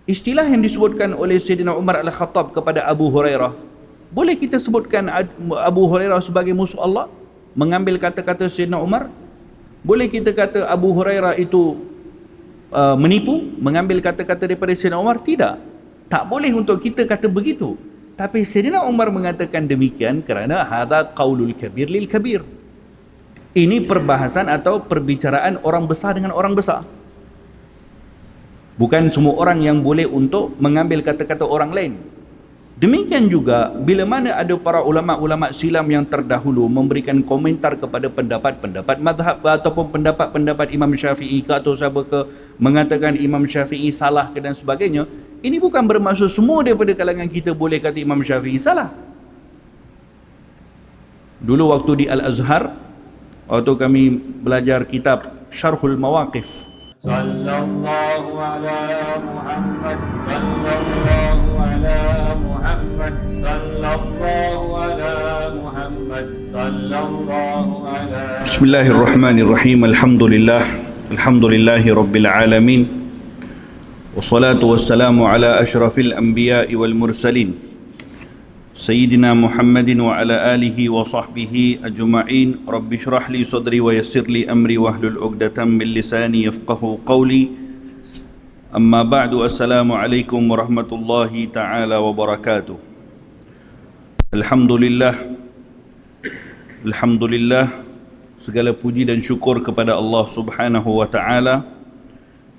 Istilah yang disebutkan oleh Sayyidina Umar Al-Khattab kepada Abu Hurairah, boleh kita sebutkan Abu Hurairah sebagai musuh Allah? Mengambil kata-kata Sayyidina Umar? Boleh kita kata Abu Hurairah itu menipu, mengambil kata-kata daripada Sayyidina Umar? Tidak. Tak boleh untuk kita kata begitu. Tapi Sayyidina Umar mengatakan demikian kerana hadza qaulul kabir lil kabir. Ini perbahasan atau perbicaraan orang besar dengan orang besar. Bukan semua orang yang boleh untuk mengambil kata-kata orang lain. Demikian juga bila mana ada para ulama-ulama silam yang terdahulu memberikan komentar kepada pendapat-pendapat mazhab ataupun pendapat-pendapat Imam Syafi'i ke atau siapa ke, mengatakan Imam Syafi'i salah ke dan sebagainya, ini bukan bermaksud semua daripada kalangan kita boleh kata Imam Syafi'i salah. Dulu waktu di Al-Azhar, waktu kami belajar kitab Syarhul Mawaqif, sallallahu ala Muhammad, sallallahu ala Muhammad, sallallahu ala Muhammad, sallallahu ala. Bismillahirrahmanirrahim. Alhamdulillahi rabbil alamin. Wassalatu wassalamu ala asyrafil anbiya'i wal mursalin Sayyidina Muhammadin wa ala alihi wa sahbihi ajma'in. Rabbi syrah li sadri wa yassir li amri wahlul 'uqdatam min lisani yafqahu qawli. Amma ba'du, assalamualaikum warahmatullahi ta'ala wabarakatuh. Alhamdulillah, segala puji dan syukur kepada Allah Subhanahu wa ta'ala.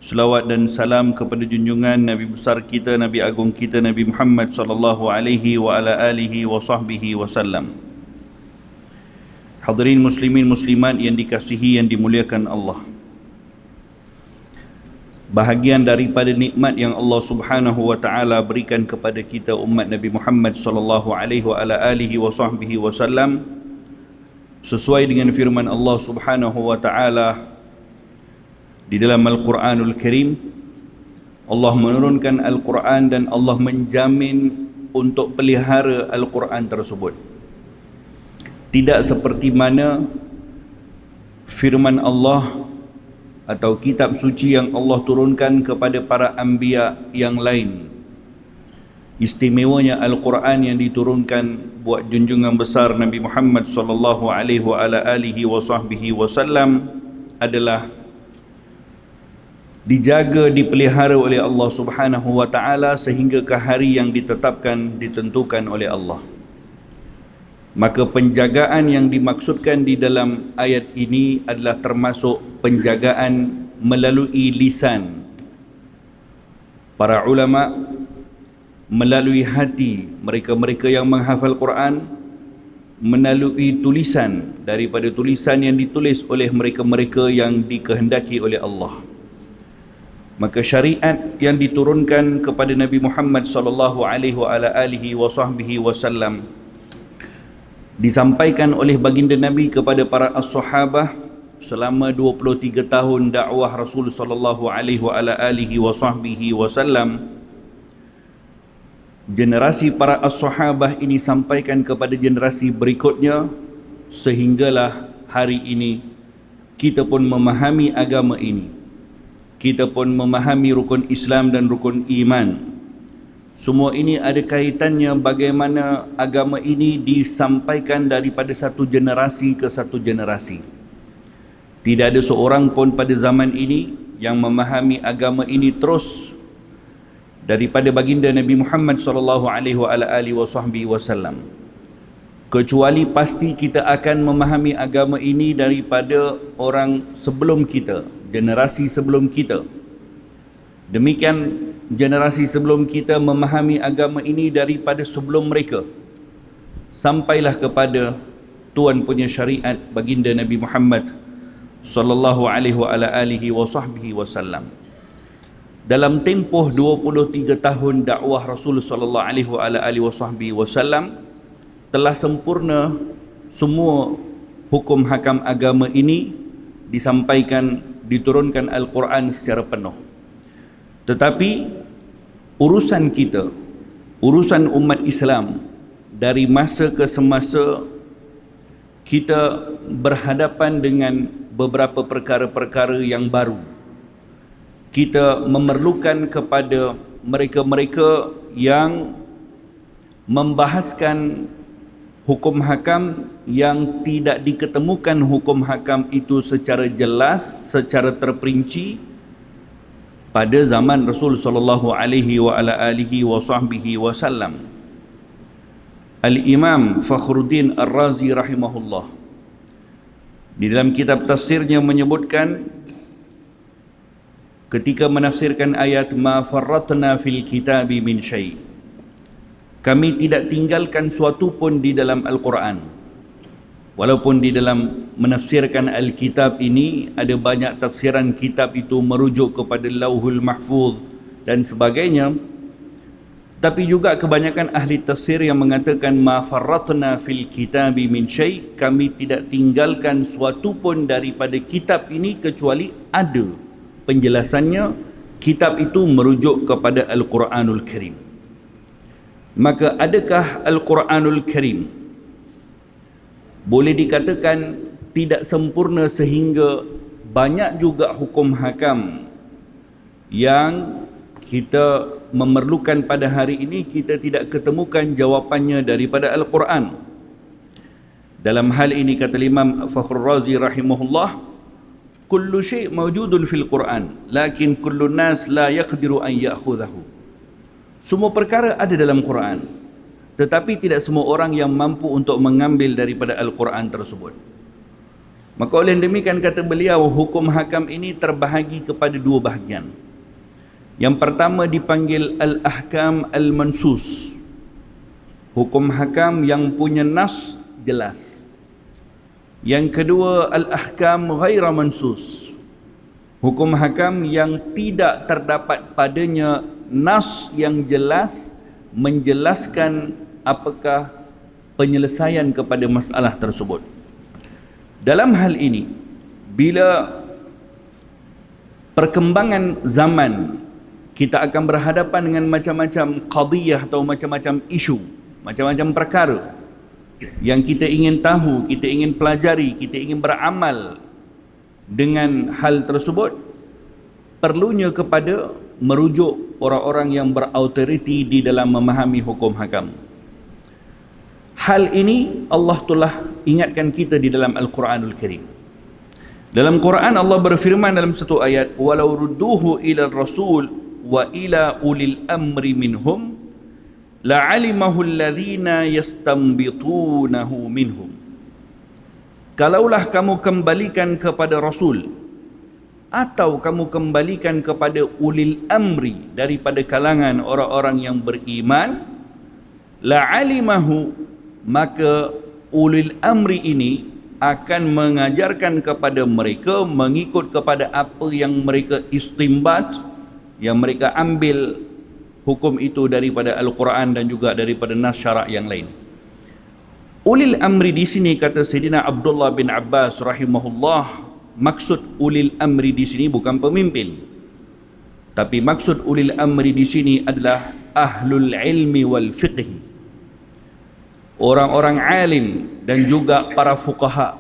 Selawat dan salam kepada junjungan Nabi besar kita, Nabi agung kita, Nabi Muhammad sallallahu alaihi wa ala alihi wa sahbihi wasallam. Hadirin muslimin muslimat yang dikasihi, yang dimuliakan Allah. Bahagian daripada nikmat yang Allah Subhanahu wa taala berikan kepada kita umat Nabi Muhammad sallallahu alaihi wa ala alihi wa sahbihi wasallam, sesuai dengan firman Allah Subhanahu wa taala di dalam Al-Quranul Karim. Allah menurunkan Al-Quran dan Allah menjamin untuk pelihara Al-Quran tersebut. Tidak seperti mana firman Allah atau kitab suci yang Allah turunkan kepada para anbiya yang lain. Istimewanya Al-Quran yang diturunkan buat junjungan besar Nabi Muhammad sallallahu alaihi wa ala alihi wa sahbihi wasallam adalah dijaga, dipelihara oleh Allah Subhanahu wa taala sehingga ke hari yang ditetapkan, ditentukan oleh Allah. Maka penjagaan yang dimaksudkan di dalam ayat ini adalah termasuk penjagaan melalui lisan para ulama, melalui hati mereka-mereka yang menghafal Quran, melalui tulisan daripada tulisan yang ditulis oleh mereka-mereka yang dikehendaki oleh Allah. Maka syariat yang diturunkan kepada Nabi Muhammad sallallahu alaihi wa ala alihi wa sahbihi wasallam disampaikan oleh baginda Nabi kepada para as-sahabah selama 23 tahun dakwah Rasul sallallahu alaihi wa ala alihi wa sahbihi wasallam. Generasi para as-sahabah ini sampaikan kepada generasi berikutnya, sehinggalah hari ini kita pun memahami agama ini. Kita pun memahami rukun Islam dan rukun iman. Semua ini ada kaitannya bagaimana agama ini disampaikan daripada satu generasi ke satu generasi. Tidak ada seorang pun pada zaman ini yang memahami agama ini terus daripada baginda Nabi Muhammad sallallahu alaihi wasallam, kecuali pasti kita akan memahami agama ini daripada orang sebelum kita, generasi sebelum kita. Demikian generasi sebelum kita memahami agama ini daripada sebelum mereka, sampailah kepada Tuhan punya syariat baginda Nabi Muhammad sallallahu alaihi wasallam. Dalam tempoh 23 tahun dakwah Rasul sallallahu alaihi wasallam telah sempurna semua hukum hakam agama ini disampaikan, diturunkan Al-Quran secara penuh. Tetapi urusan kita, urusan umat Islam, dari masa ke semasa kita berhadapan dengan beberapa perkara-perkara yang baru. Kita memerlukan kepada mereka-mereka yang membahaskan hukum hakam yang tidak diketemukan hukum hakam itu secara jelas, secara terperinci pada zaman Rasul sallallahu alaihi wa ala alihi wa sahbihi wasallam. Al-Imam Fakhruddin Ar-Razi rahimahullah di dalam kitab tafsirnya menyebutkan ketika menafsirkan ayat ma farratna fil kitabi min syai', kami tidak tinggalkan suatu pun di dalam Al-Quran. Walaupun di dalam menafsirkan Al-Kitab ini ada banyak tafsiran kitab itu merujuk kepada Lauhul Mahfuz dan sebagainya, tapi juga kebanyakan ahli tafsir yang mengatakan ma farratna fil kitabi min syai', kami tidak tinggalkan suatu pun daripada kitab ini kecuali ada penjelasannya. Kitab itu merujuk kepada Al-Quranul Karim. Maka adakah Al-Quranul Karim boleh dikatakan tidak sempurna sehingga banyak juga hukum hakam yang kita memerlukan pada hari ini kita tidak ketemukan jawapannya daripada Al-Quran? Dalam hal ini kata Imam Fakhrul Razi rahimahullah, kullu syai' mawjudun fil Quran lakin kullu nas la yaqdiru an ya'khudhahu. Semua perkara ada dalam Quran, tetapi tidak semua orang yang mampu untuk mengambil daripada Al-Quran tersebut. Maka oleh demikian kata beliau, hukum hakam ini terbahagi kepada dua bahagian. Yang pertama dipanggil Al-Ahkam Al-Mansus, hukum hakam yang punya nas jelas. Yang kedua Al-Ahkam Ghaira Mansus, hukum hakam yang tidak terdapat padanya nas yang jelas menjelaskan apakah penyelesaian kepada masalah tersebut. Dalam hal ini, bila perkembangan zaman, kita akan berhadapan dengan macam-macam qadiyah atau macam-macam isu, macam-macam perkara yang kita ingin tahu, kita ingin pelajari, kita ingin beramal dengan hal tersebut, perlunya kepada merujuk orang-orang yang berautoriti di dalam memahami hukum hakam. Hal ini Allah telah ingatkan kita di dalam Al-Quranul Karim. Dalam Quran Allah berfirman dalam satu ayat, walau rudduhu ila rasul wa ila ulil amri minhum la'alimahu alladhina yastanbitunahu minhum. Kalaulah kamu kembalikan kepada Rasul atau kamu kembalikan kepada ulil amri daripada kalangan orang-orang yang beriman, la'alimahu, maka ulil amri ini akan mengajarkan kepada mereka mengikut kepada apa yang mereka istimbat, yang mereka ambil hukum itu daripada Al-Quran dan juga daripada nas syarak yang lain. Ulil amri di sini kata Sayyidina Abdullah bin Abbas rahimahullah, maksud ulil amri di sini bukan pemimpin, tapi maksud ulil amri di sini adalah ahlul ilmi wal fiqh, orang-orang alim dan juga para fuqaha.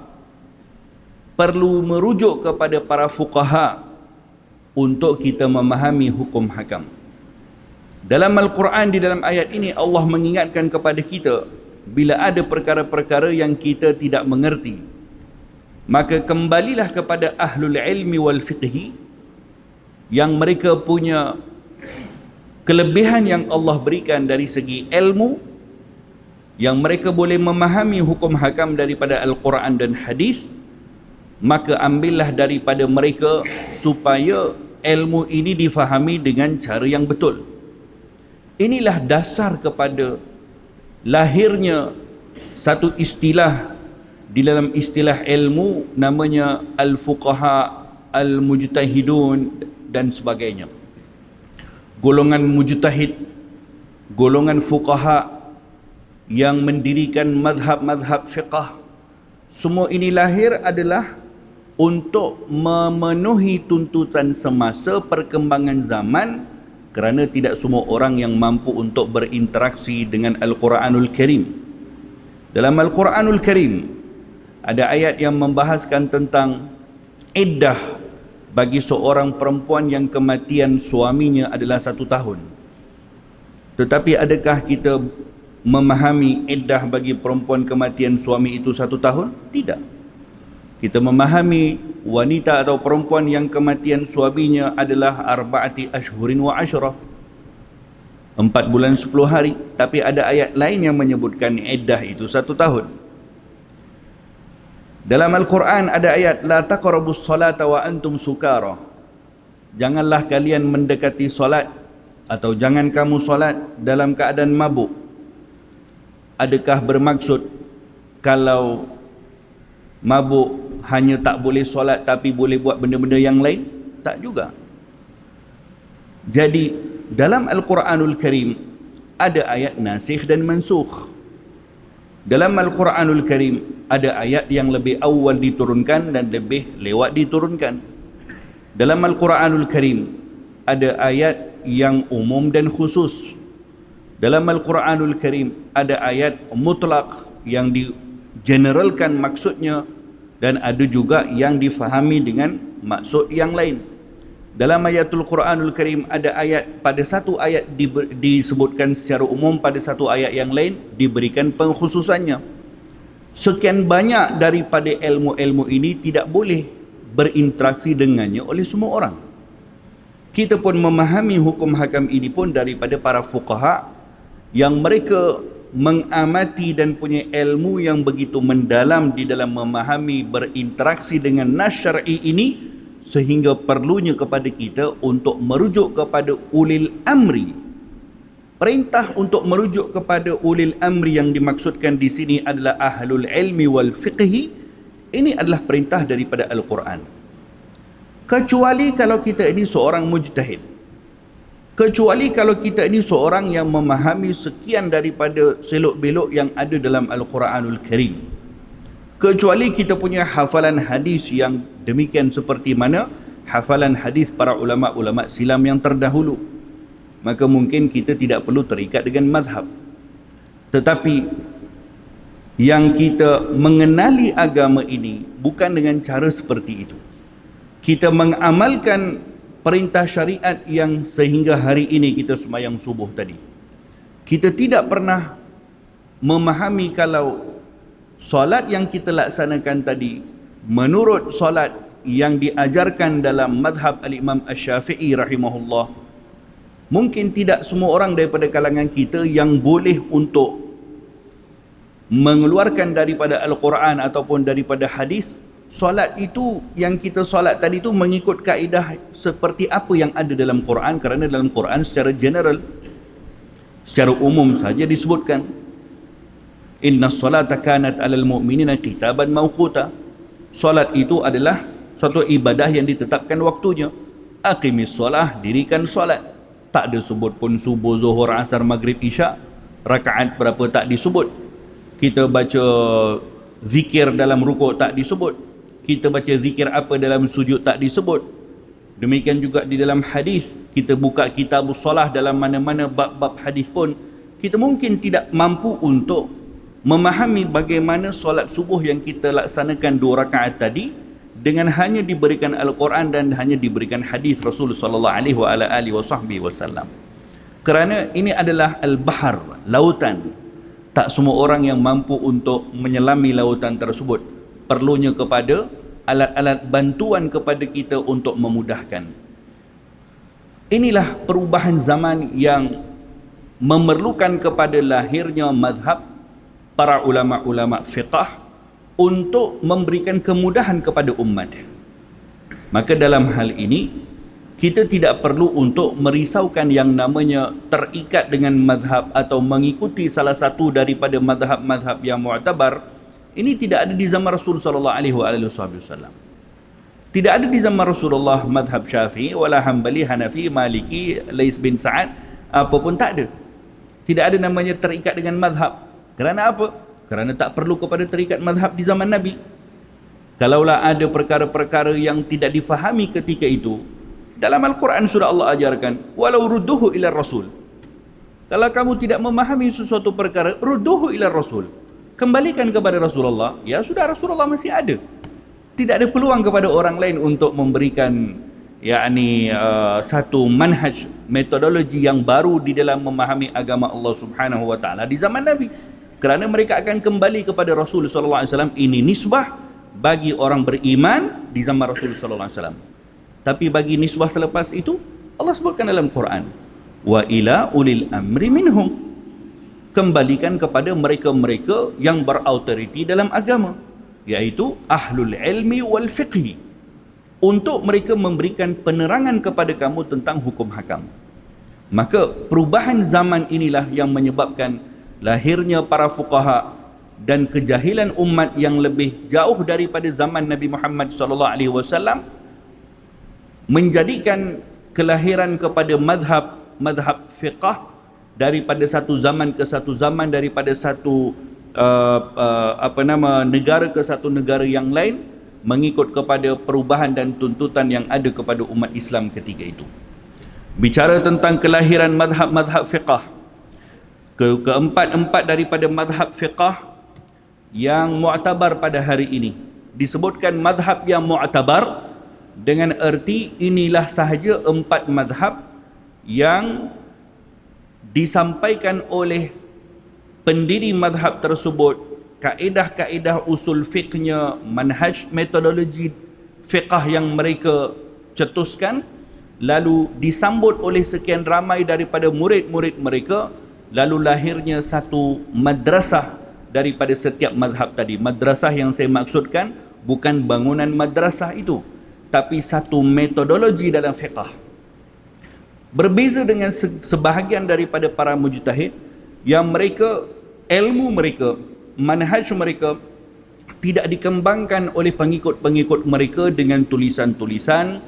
Perlu merujuk kepada para fuqaha untuk kita memahami hukum hakam. Dalam Al-Quran di dalam ayat ini Allah mengingatkan kepada kita, bila ada perkara-perkara yang kita tidak mengerti, maka kembalilah kepada ahlul ilmi wal fiqhi yang mereka punya kelebihan yang Allah berikan dari segi ilmu, yang mereka boleh memahami hukum hakam daripada Al-Quran dan hadis. Maka ambillah daripada mereka supaya ilmu ini difahami dengan cara yang betul. Inilah dasar kepada lahirnya satu istilah di dalam istilah ilmu, namanya al-fuqaha, al-mujtahidun dan sebagainya. Golongan mujtahid, golongan fuqaha yang mendirikan mazhab-mazhab fiqh, semua ini lahir adalah untuk memenuhi tuntutan semasa, perkembangan zaman, kerana tidak semua orang yang mampu untuk berinteraksi dengan Al-Quranul Karim. Dalam Al-Quranul Karim ada ayat yang membahaskan tentang iddah bagi seorang perempuan yang kematian suaminya adalah 1 tahun. Tetapi adakah kita memahami iddah bagi perempuan kematian suami itu 1 tahun? Tidak. Kita memahami wanita atau perempuan yang kematian suaminya adalah 4 ashhurin wa 10, 4 bulan 10 hari. Tapi ada ayat lain yang menyebutkan iddah itu 1 tahun. Dalam Al-Quran ada ayat la taqrabus salata wa antum sukara. Janganlah kalian mendekati solat, atau jangan kamu solat dalam keadaan mabuk. Adakah bermaksud kalau mabuk hanya tak boleh solat tapi boleh buat benda-benda yang lain? Tak juga. Jadi dalam Al-Quranul Karim ada ayat nasikh dan mansukh. Dalam Al-Quranul Karim ada ayat yang lebih awal diturunkan dan lebih lewat diturunkan. Dalam Al-Quranul Karim ada ayat yang umum dan khusus. Dalam Al-Quranul Karim ada ayat mutlak yang digeneralkan maksudnya, dan ada juga yang difahami dengan maksud yang lain. Dalam ayatul Quranul Karim ada ayat, pada satu ayat disebutkan secara umum, pada satu ayat yang lain diberikan pengkhususannya. Sekian banyak daripada ilmu-ilmu ini tidak boleh berinteraksi dengannya oleh semua orang. Kita pun memahami hukum hakam ini pun daripada para fuqaha yang mereka mengamati dan punya ilmu yang begitu mendalam di dalam memahami berinteraksi dengan nas syar'i ini, sehingga perlunya kepada kita untuk merujuk kepada ulil amri. Perintah untuk merujuk kepada ulil amri yang dimaksudkan di sini adalah ahlul ilmi wal fiqhi. Ini adalah perintah daripada Al-Quran. Kecuali kalau kita ini seorang mujtahid, kecuali kalau kita ini seorang yang memahami sekian daripada selok-belok yang ada dalam Al-Quranul Karim, kecuali kita punya hafalan hadis yang demikian seperti mana hafalan hadis para ulama-ulama silam yang terdahulu, maka mungkin kita tidak perlu terikat dengan mazhab. Tetapi yang kita mengenali agama ini bukan dengan cara seperti itu. Kita mengamalkan perintah syariat yang sehingga hari ini kita sembahyang subuh tadi, kita tidak pernah memahami kalau solat yang kita laksanakan tadi menurut solat yang diajarkan dalam madhab al-Imam Asy-Syafi'i rahimahullah. Mungkin tidak semua orang daripada kalangan kita yang boleh untuk mengeluarkan daripada Al-Quran ataupun daripada hadis solat itu yang kita solat tadi itu mengikut kaedah seperti apa yang ada dalam Quran, kerana dalam Quran secara general, secara umum saja disebutkan inna salata kanat alal mu'minina kitaban mawquta. Solat itu adalah suatu ibadah yang ditetapkan waktunya. Aqimis solah, dirikan solat. Tak ada sebut pun subuh, zuhur, asar, maghrib, isyak, rakaat berapa tak disebut. Kita baca zikir dalam rukuk tak disebut. Kita baca zikir apa dalam sujud tak disebut. Demikian juga di dalam hadis, kita buka kitabus solah dalam mana-mana bab-bab hadis pun, kita mungkin tidak mampu untuk memahami bagaimana solat subuh yang kita laksanakan 2 rakaat tadi dengan hanya diberikan Al-Quran dan hanya diberikan hadis Rasulullah sallallahu alaihi wasallam. Kerana ini adalah al-bahar, lautan. Tak semua orang yang mampu untuk menyelami lautan tersebut. Perlunya kepada alat-alat bantuan kepada kita untuk memudahkan. Inilah perubahan zaman yang memerlukan kepada lahirnya mazhab para ulama-ulama fiqh untuk memberikan kemudahan kepada umat. Maka dalam hal ini kita tidak perlu untuk merisaukan yang namanya terikat dengan mazhab atau mengikuti salah satu daripada mazhab-mazhab yang mu'tabar. Ini tidak ada di zaman Rasul sallallahu alaihi wasallam. Tidak ada di zaman Rasulullah mazhab Syafi'i wala Hambali, Hanafi, Maliki, Lais bin Sa'ad, apa pun tak ada. Tidak ada namanya terikat dengan mazhab. Kerana apa? Kerana tak perlu kepada terikat mazhab di zaman Nabi. Kalaulah ada perkara-perkara yang tidak difahami ketika itu, dalam Al-Quran sudah Allah ajarkan, walau rudduhu ila Rasul. Kalau kamu tidak memahami sesuatu perkara, rudduhu ila Rasul. Kembalikan kepada Rasulullah. Ya sudah, Rasulullah masih ada. Tidak ada peluang kepada orang lain untuk memberikan satu manhaj, metodologi yang baru di dalam memahami agama Allah Subhanahu wa taala di zaman Nabi. Kerana mereka akan kembali kepada Rasul sallallahu alaihi wasallam. Ini nisbah bagi orang beriman di zaman Rasul sallallahu alaihi wasallam. Tapi bagi nisbah selepas itu, Allah sebutkan dalam Quran, wa ila ulil amri minhum, kembalikan kepada mereka-mereka yang berautoriti dalam agama, iaitu ahlul ilmi wal fiqhi, untuk mereka memberikan penerangan kepada kamu tentang hukum hakam. Maka perubahan zaman inilah yang menyebabkan lahirnya para fuqaha dan kejahilan umat yang lebih jauh daripada zaman Nabi Muhammad sallallahu alaihi wasallam, menjadikan kelahiran kepada mazhab fiqh daripada satu zaman ke satu zaman, daripada satu negara ke satu negara yang lain, mengikut kepada perubahan dan tuntutan yang ada kepada umat Islam ketika itu. Bicara tentang kelahiran mazhab fiqh, keempat-empat daripada mazhab fiqh yang mu'tabar pada hari ini, disebutkan mazhab yang mu'tabar dengan erti inilah sahaja empat mazhab yang disampaikan oleh pendiri mazhab tersebut, kaedah-kaedah usul fiqhnya, manhaj metodologi fiqh yang mereka cetuskan, lalu disambut oleh sekian ramai daripada murid-murid mereka, lalu lahirnya satu madrasah daripada setiap mazhab tadi. Madrasah yang saya maksudkan bukan bangunan madrasah itu, tapi satu metodologi dalam fiqh. Berbeza dengan sebahagian daripada para mujtahid yang mereka, ilmu mereka, manhaj mereka tidak dikembangkan oleh pengikut-pengikut mereka dengan tulisan-tulisan,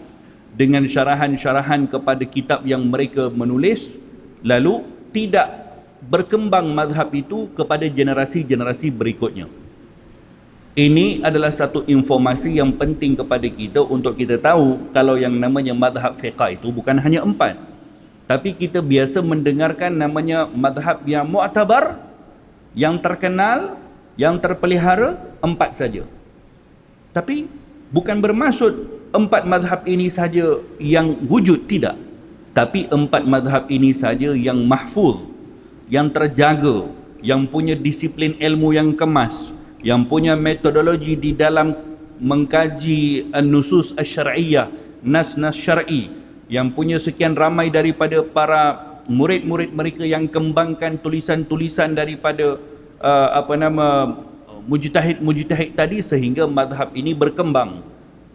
dengan syarahan-syarahan kepada kitab yang mereka menulis, lalu tidak berkembang mazhab itu kepada generasi-generasi berikutnya. Ini adalah satu informasi yang penting kepada kita untuk kita tahu kalau yang namanya mazhab fiqh itu bukan hanya empat, tapi kita biasa mendengarkan namanya mazhab yang mu'tabar, yang terkenal, yang terpelihara, empat saja. Tapi bukan bermaksud empat mazhab ini saja yang wujud, tidak. Tapi empat mazhab ini saja yang mahfuz, yang terjaga, yang punya disiplin ilmu yang kemas, yang punya metodologi di dalam mengkaji nusus asy-syar'iyyah, nas-nas syar'i, yang punya sekian ramai daripada para murid-murid mereka yang kembangkan tulisan-tulisan daripada mujtahid-mujtahid tadi, sehingga mazhab ini berkembang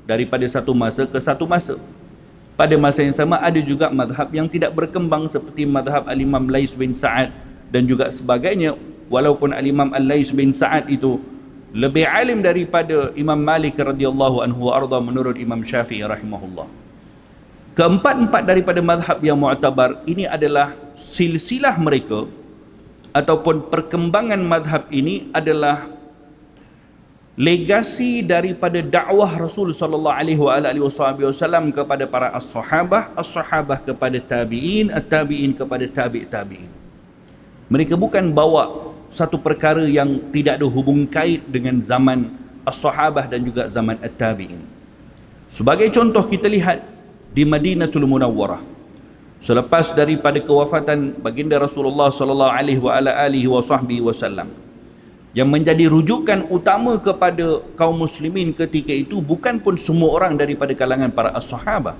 daripada satu masa ke satu masa. Pada masa yang sama ada juga mazhab yang tidak berkembang, seperti mazhab Al-Imam Lais bin Sa'ad dan juga sebagainya, walaupun Al-Imam Al-Lais bin Sa'ad itu lebih alim daripada Imam Malik radhiyallahu anhu wa arda menurut Imam Syafi'i rahimahullah. Keempat-empat daripada mazhab yang mu'tabar ini adalah silsilah mereka, ataupun perkembangan mazhab ini adalah legasi daripada dakwah Rasul sallallahu alaihi wasallam kepada para as-sahabah, as-sahabah kepada tabi'in, at-tabi'in kepada tabi'in. Mereka bukan bawa satu perkara yang tidak ada hubung kait dengan zaman as-sahabah dan juga zaman at-tabi'in. Sebagai contoh, kita lihat di Madinatul Munawwarah, selepas daripada kewafatan baginda Rasulullah sallallahu alaihi wasallam, yang menjadi rujukan utama kepada kaum muslimin ketika itu bukan pun semua orang daripada kalangan para as-sahabah.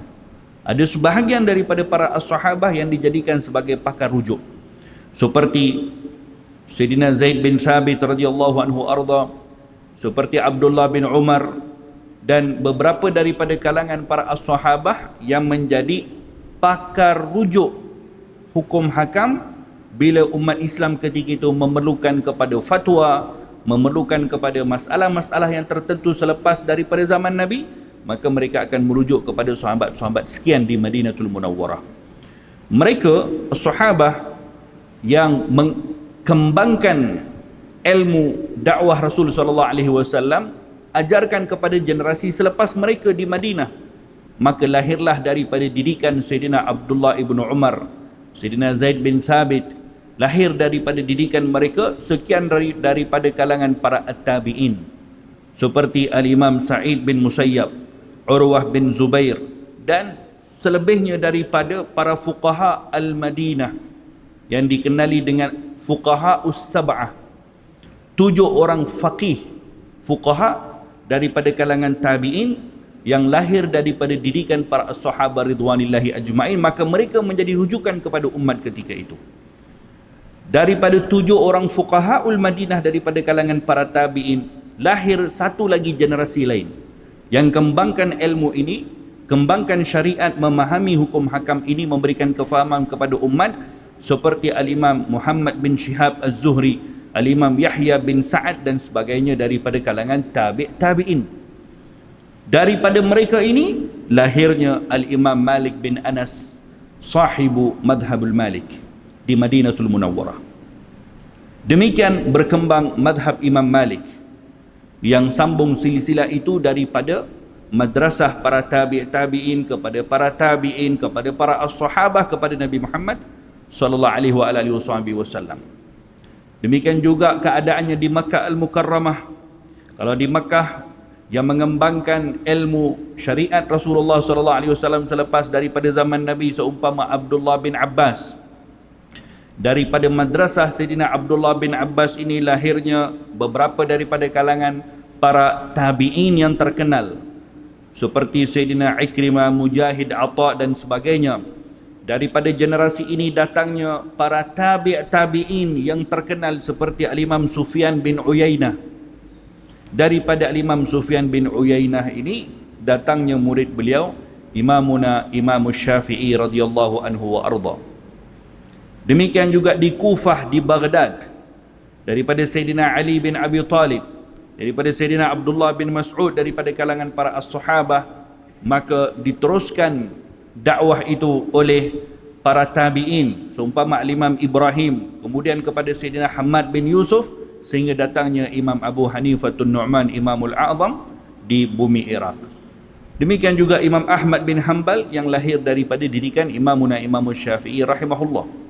Ada sebahagian daripada para as-sahabah yang dijadikan sebagai pakar rujuk, seperti Sayyidina Zaid bin Thabit radhiyallahu anhu arda, seperti Abdullah bin Umar, dan beberapa daripada kalangan para as-sahabah yang menjadi pakar rujuk hukum hakam bila umat Islam ketika itu memerlukan kepada fatwa, memerlukan kepada masalah-masalah yang tertentu selepas daripada zaman Nabi, maka mereka akan merujuk kepada sahabat-sahabat sekian di Madinatul Munawwarah. Mereka sahabat yang mengembangkan ilmu dakwah Rasul sallallahu alaihi wasallam, ajarkan kepada generasi selepas mereka di Madinah. Maka lahirlah daripada didikan Sayyidina Abdullah ibn Umar, Sayyidina Zaid bin Thabit, lahir daripada didikan mereka sekian daripada kalangan para at-tabi'in, seperti Al-Imam Sa'id bin Musayyab, Urwah bin Zubair, dan selebihnya daripada para fuqaha al-Madinah yang dikenali dengan fuqaha us-sab'ah, 7 orang faqih fuqaha daripada kalangan tabi'in yang lahir daripada didikan para sahabat ridwanillahi ajma'in, maka mereka menjadi rujukan kepada umat ketika itu. Daripada 7 orang fuqahaul Madinah daripada kalangan para tabi'in, lahir satu lagi generasi lain yang kembangkan ilmu ini, kembangkan syariat, memahami hukum hakam ini, memberikan kefahaman kepada umat, seperti Al-Imam Muhammad bin Shihab Az-Zuhri, Al-Imam Yahya bin Sa'ad dan sebagainya daripada kalangan tabi'in. Daripada mereka ini lahirnya Al-Imam Malik bin Anas, sahibu madhabul Malik di Madinatul Munawwarah. Demikian berkembang madhab Imam Malik yang sambung silsilah itu daripada madrasah para tabi'in kepada para tabi'in kepada para as-sahabah kepada Nabi Muhammad sallallahu alaihi wasallam. Demikian juga keadaannya di Makkah Al-Mukarramah. Kalau di Makkah yang mengembangkan ilmu syariat Rasulullah sallallahu alaihi wasallam selepas daripada zaman Nabi seumpama Abdullah bin Abbas. Daripada madrasah Sayyidina Abdullah bin Abbas ini lahirnya beberapa daripada kalangan para tabi'in yang terkenal seperti Sayyidina Ikrimah, Mujahid, Atha dan sebagainya. Daripada generasi ini datangnya para tabi'in yang terkenal seperti Al-Imam Sufyan bin Uyainah. Daripada Al-Imam Sufyan bin Uyainah ini datangnya murid beliau Imamuna Imam Syafi'i radhiyallahu anhu wa arda. Demikian juga di Kufah, di Baghdad, daripada Sayyidina Ali bin Abi Talib, daripada Sayyidina Abdullah bin Mas'ud, daripada kalangan para as-sahabah, maka diteruskan dakwah itu oleh para tabi'in seumpama Imam Ibrahim, kemudian kepada Sayyidina Hamad bin Yusuf, sehingga datangnya Imam Abu Hanifatun Nu'man Imamul A'zam di bumi Iraq. Demikian juga Imam Ahmad bin Hanbal yang lahir daripada didikan Imamuna Imam Syafi'i rahimahullah.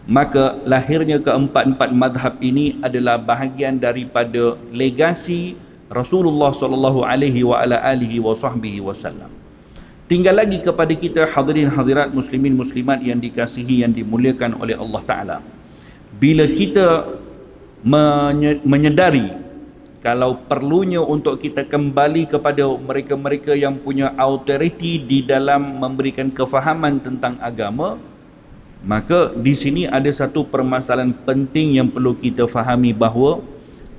Maka lahirnya keempat-empat madhab ini adalah bahagian daripada legasi Rasulullah sallallahu alaihi wasallam. Tinggal lagi kepada kita hadirin hadirat muslimin muslimat yang dikasihi, yang dimuliakan oleh Allah Ta'ala. Bila kita menyedari kalau perlunya untuk kita kembali kepada mereka-mereka yang punya authority di dalam memberikan kefahaman tentang agama, maka di sini ada satu permasalahan penting yang perlu kita fahami, bahawa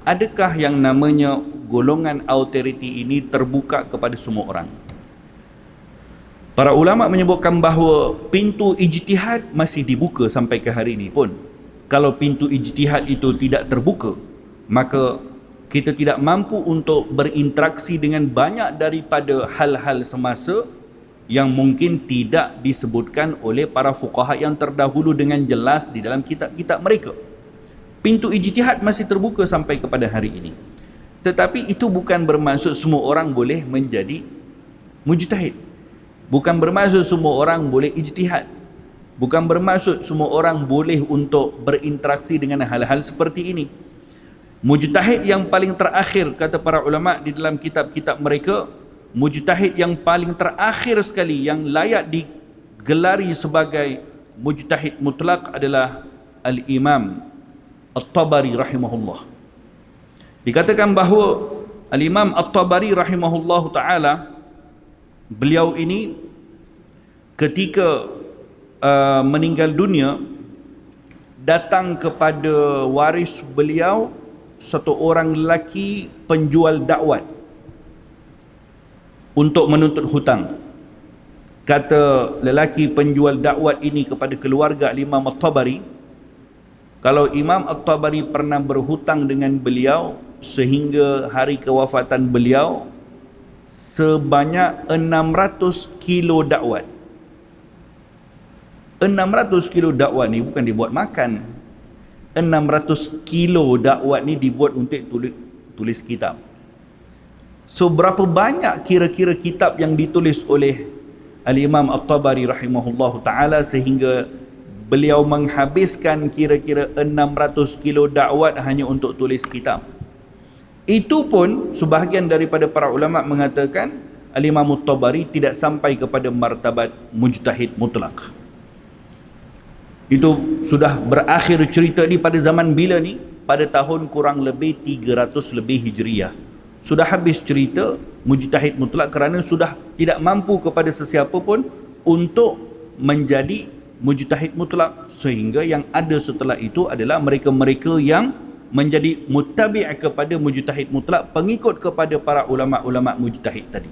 adakah yang namanya golongan authority ini terbuka kepada semua orang? Para ulama menyebutkan bahawa pintu ijtihad masih dibuka sampai ke hari ini pun. Kalau pintu ijtihad itu tidak terbuka, maka kita tidak mampu untuk berinteraksi dengan banyak daripada hal-hal semasa yang mungkin tidak disebutkan oleh para fuqaha yang terdahulu dengan jelas di dalam kitab-kitab mereka. Pintu ijtihad masih terbuka sampai kepada hari ini. Tetapi itu bukan bermaksud semua orang boleh menjadi mujtahid. Bukan bermaksud semua orang boleh ijtihad. Bukan bermaksud semua orang boleh untuk berinteraksi dengan hal-hal seperti ini. Mujtahid yang paling terakhir, kata para ulama di dalam kitab-kitab mereka, mujtahid yang paling terakhir sekali yang layak digelari sebagai mujtahid mutlak adalah Al-Imam At-Tabari rahimahullah. Dikatakan bahawa Al-Imam At-Tabari rahimahullah ta'ala, beliau ini ketika meninggal dunia, datang kepada waris beliau satu orang lelaki penjual dakwat untuk menuntut hutang. Kata lelaki penjual dakwat ini kepada keluarga Imam At-Tabari, kalau Imam At-Tabari pernah berhutang dengan beliau sehingga hari kewafatan beliau sebanyak 600 kilo dakwat. 600 kilo dakwat ni bukan dibuat makan. 600 kilo dakwat ni dibuat untuk tulis kitab. So berapa banyak kira-kira kitab yang ditulis oleh Al-Imam At-Tabari rahimahullahu ta'ala sehingga beliau menghabiskan kira-kira 600 kilo dakwat hanya untuk tulis kitab. Itu pun sebahagian daripada para ulama mengatakan Al-Imam At-Tabari tidak sampai kepada martabat mujtahid mutlak. Itu sudah berakhir cerita ni pada zaman bila ni? Pada tahun kurang lebih 300 lebih Hijriah. Sudah habis cerita mujtahid mutlak kerana sudah tidak mampu kepada sesiapa pun untuk menjadi mujtahid mutlak, sehingga yang ada setelah itu adalah mereka-mereka yang menjadi muttabi' kepada mujtahid mutlak, pengikut kepada para ulama-ulama mujtahid tadi.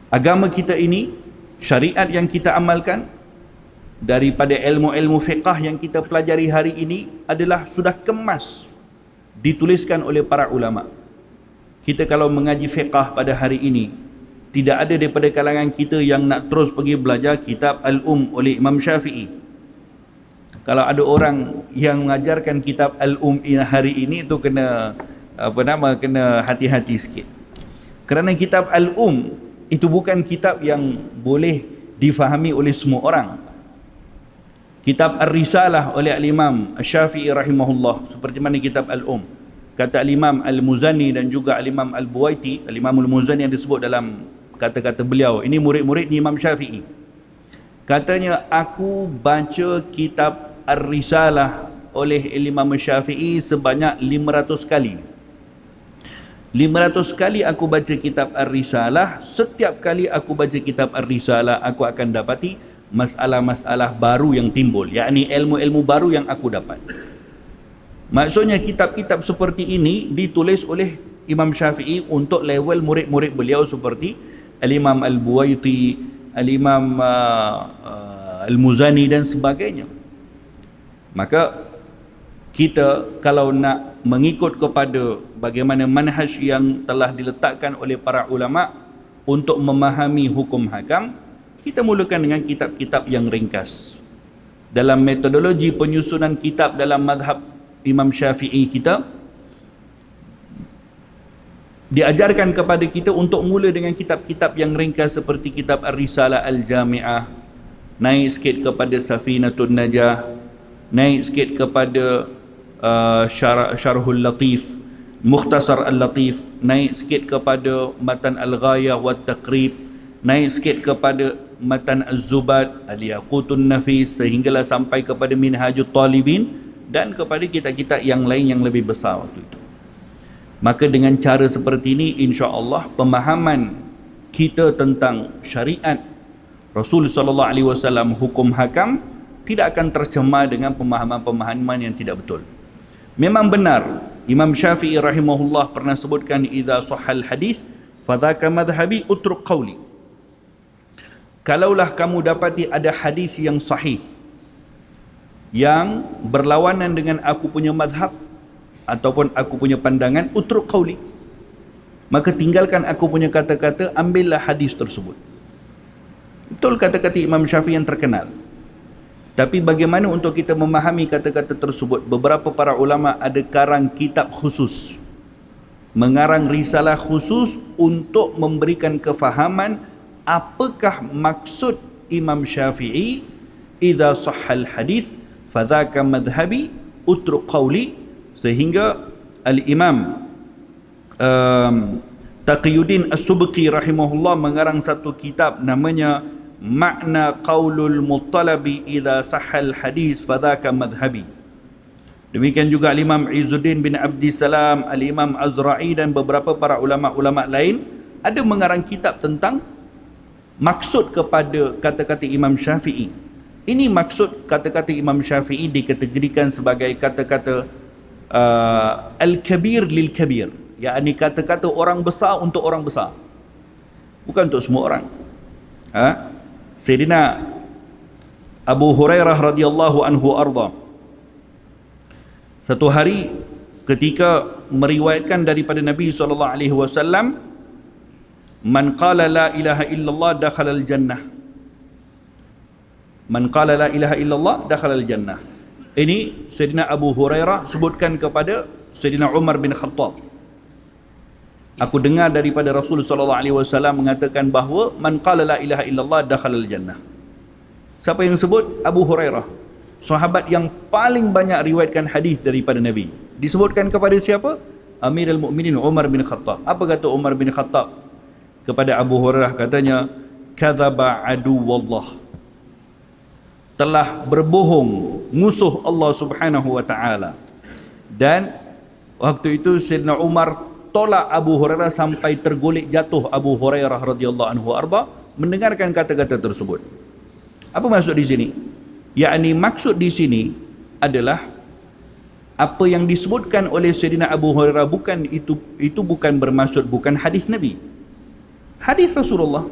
Agama kita ini, syariat yang kita amalkan daripada ilmu-ilmu fiqah yang kita pelajari hari ini adalah sudah kemas, dituliskan oleh para ulama. Kita kalau mengaji fiqah pada hari ini, tidak ada daripada kalangan kita yang nak terus pergi belajar kitab oleh Imam Syafi'i. Kalau ada orang yang mengajarkan kitab hari ini, itu kena kena hati-hati sikit. Kerana kitab itu bukan kitab yang boleh difahami oleh semua orang. Kitab Ar-Risalah oleh Al-Imam Syafi'i rahimahullah, seperti mana kitab kata Al-Imam Al-Muzani dan juga Al-Imam Al-Buwaiti. Al-Imam Al-Muzani yang disebut dalam kata-kata beliau, ini murid-murid Imam Syafi'i. Katanya, aku baca kitab Ar-Risalah oleh Imam Syafi'i sebanyak 500 kali. 500 kali aku baca kitab Ar-Risalah. Setiap kali aku baca kitab Ar-Risalah, aku akan dapati masalah-masalah baru yang timbul, yakni ilmu-ilmu baru yang aku dapat. Maksudnya kitab-kitab seperti ini ditulis oleh Imam Syafi'i untuk level murid-murid beliau seperti Al-Imam Al-Buwaiti, Al-Imam Al-Muzani dan sebagainya. Maka kita kalau nak mengikut kepada bagaimana manhaj yang telah diletakkan oleh para ulama untuk memahami hukum hakam, kita mulakan dengan kitab-kitab yang ringkas. Dalam metodologi penyusunan kitab dalam madhab Imam Syafi'i kita, diajarkan kepada kita untuk mula dengan kitab-kitab yang ringkas seperti kitab Ar-Risalah Al-Jami'ah, naik sikit kepada Safinatun Najah, naik sikit kepada Syarhul Latif, Mukhtasar Al-Latif, naik sikit kepada Matan Al-Ghayah wa Taqrib, naik sikit kepada Matan Az-Zubad, Al-Yaqutun Nafis, sehinggalah sampai kepada Minhajut Talibin dan kepada kitab-kitab yang lain yang lebih besar waktu itu. Maka dengan cara seperti ini, insya-Allah pemahaman kita tentang syariat Rasul sallallahu alaihi wasallam, hukum hakam, tidak akan tercemar dengan pemahaman-pemahaman yang tidak betul. Memang benar Imam Syafi'i rahimahullah pernah sebutkan, idza sahhal hadis fadhaka madhhabi utruk qawli. Kalaulah kamu dapati ada hadis yang sahih yang berlawanan dengan aku punya madhab ataupun aku punya pandangan, utruk qawli, maka tinggalkan aku punya kata-kata, ambillah hadis tersebut. Betul kata-kata Imam Syafi'i yang terkenal. Tapi bagaimana untuk kita memahami kata-kata tersebut? Beberapa para ulama ada karang kitab khusus, mengarang risalah khusus untuk memberikan kefahaman apakah maksud Imam Syafi'i idza sahhal hadis fadhaka madhhabi utruk qawli, sehingga Al-Imam Taqiyuddin As-Subki rahimahullah mengarang satu kitab namanya Makna Qaulul Muttalabi idza sahhal hadis fadhaka madhhabi. Demikian juga Al-Imam Izzuddin bin Abdissalam, Al-Imam Azra'i dan beberapa para ulama-ulama lain ada mengarang kitab tentang maksud kepada kata-kata Imam Syafi'i. Ini maksud kata-kata Imam Syafi'i dikategorikan sebagai kata-kata Al-Kabir lil-Kabir, yakni kata-kata orang besar untuk orang besar, bukan untuk semua orang. Sayyidina Abu Hurairah radhiyallahu anhu arda, satu hari ketika meriwayatkan daripada Nabi SAW, man qala la ilaha illallah dakhala al-jannah, man qala la ilaha illallah dakhala al-jannah. Ini Sayyidina Abu Hurairah sebutkan kepada Sayyidina Umar bin Khattab, aku dengar daripada Rasul SAW mengatakan bahawa man qala la ilaha illallah dakhala al-jannah. Siapa yang sebut? Abu Hurairah, sahabat yang paling banyak riwayatkan hadis daripada Nabi. Disebutkan kepada siapa? Amirul Mukminin Umar bin Khattab. Apa kata Umar bin Khattab? kepada Abu Hurairah, katanya, kadzaba aduwallah, telah berbohong musuh Allah Subhanahu wa taala. Dan waktu itu Sayyidina Umar tolak Abu Hurairah sampai tergolek jatuh Abu Hurairah radhiyallahu anhu arba mendengarkan kata-kata tersebut. Apa maksud di sini? Yakni maksud di sini adalah apa yang disebutkan oleh Sayyidina Abu Hurairah bukan itu bukan bermaksud bukan hadis Nabi. Hadis Rasulullah.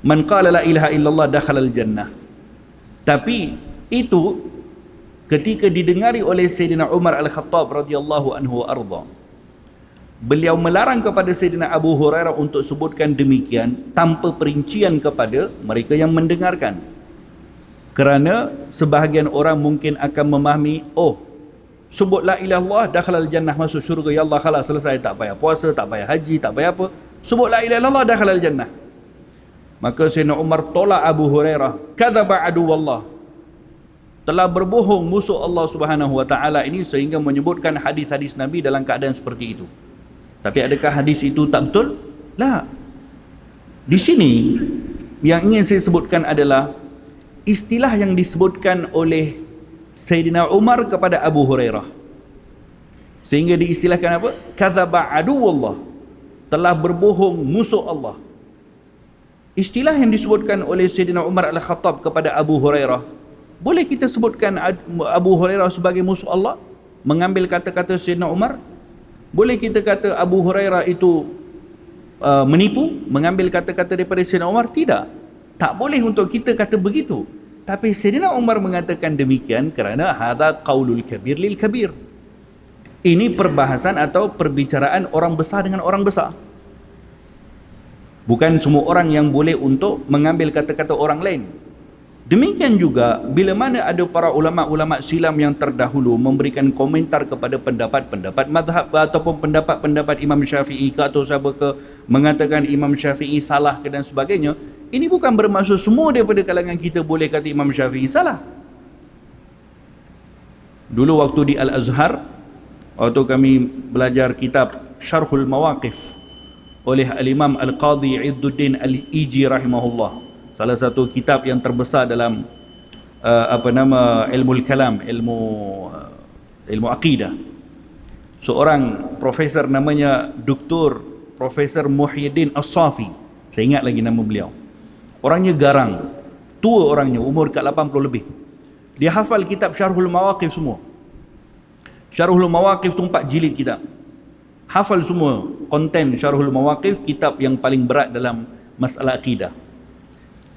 Man qala la ilaha illallah dakhala al-jannah. Tapi itu ketika didengari oleh Sayyidina Umar Al-Khattab radhiyallahu anhu arda, beliau melarang kepada Sayyidina Abu Hurairah untuk sebutkan demikian tanpa perincian kepada mereka yang mendengarkan. Kerana sebahagian orang mungkin akan memahami, oh, sebut la ilaha illallah dakhalal jannah, masuk syurga, ya Allah, khalas, selesai, tak payah puasa, tak payah haji, tak payah apa, sebut la ilaha illallah dakhalal jannah. Maka Sayyidina Umar tolak Abu Hurairah, kadzaba aduwallah, telah berbohong musuh Allah Subhanahu wa taala ini, sehingga menyebutkan hadis-hadis Nabi dalam keadaan seperti itu. Tapi adakah hadis itu tak betul? La. Di sini yang ingin saya sebutkan adalah istilah yang disebutkan oleh Sayyidina Umar kepada Abu Hurairah, sehingga diistilahkan apa? Kadzaba aduwallah, telah berbohong musuh Allah. Istilah yang disebutkan oleh Sayyidina Umar Al-Khattab kepada Abu Hurairah, boleh kita sebutkan Abu Hurairah sebagai musuh Allah? Mengambil kata-kata Sayyidina Umar? Boleh kita kata Abu Hurairah itu menipu, mengambil kata-kata daripada Sayyidina Umar? Tidak. Tak boleh untuk kita kata begitu. Tapi Sayyidina Umar mengatakan demikian kerana hadza qaulul kabir lil kabir. Ini perbahasan atau perbicaraan orang besar dengan orang besar. Bukan semua orang yang boleh untuk mengambil kata-kata orang lain. Demikian juga bila mana ada para ulama-ulama silam yang terdahulu memberikan komentar kepada pendapat-pendapat mazhab ataupun pendapat-pendapat Imam Syafi'i ke atau siapa ke, mengatakan Imam Syafi'i salah ke dan sebagainya, ini bukan bermaksud semua daripada kalangan kita boleh kata Imam Syafi'i salah. Dulu waktu di Al-Azhar, waktu kami belajar kitab Syarhul Mawaqif oleh Al-Imam Al-Qadhi Izzuddin Al-Iji rahimahullah, salah satu kitab yang terbesar dalam ilmu kalam, ilmu akidah. Seorang profesor namanya Dr. Profesor Muhyiddin As-Safi, saya ingat lagi nama beliau. Orangnya garang, tua orangnya, umur kat 80 lebih. Dia hafal kitab Syarhul Mawaqif semua. Syarhul Mawaqif tu 4 jilid kitab. Hafal semua konten Syarhul Mawaqif, kitab yang paling berat dalam masalah akidah.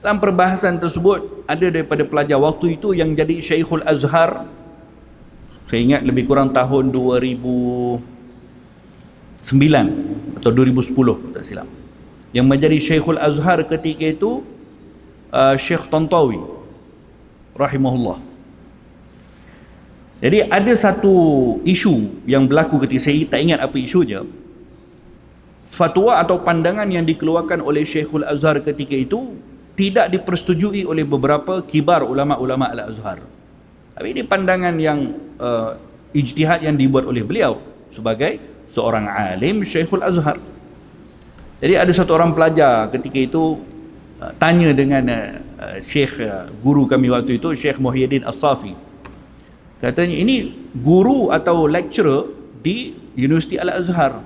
Dalam perbahasan tersebut, ada daripada pelajar waktu itu yang jadi Syekhul Azhar, saya ingat lebih kurang tahun 2009 atau 2010 tak silap, yang menjadi Syekhul Azhar ketika itu Syekh Tantawi rahimahullah. Jadi ada satu isu yang berlaku ketika, saya tak ingat apa isunya, fatwa atau pandangan yang dikeluarkan oleh Syekhul Azhar ketika itu tidak dipersetujui oleh beberapa kibar ulama-ulama Al-Azhar. Tapi ini pandangan yang ijtihad yang dibuat oleh beliau sebagai seorang alim Syekhul Azhar. Jadi ada satu orang pelajar ketika itu tanya dengan Syekh guru kami waktu itu, Syekh Muhyiddin As-Safi. Katanya, ini guru atau lecturer di Universiti Al-Azhar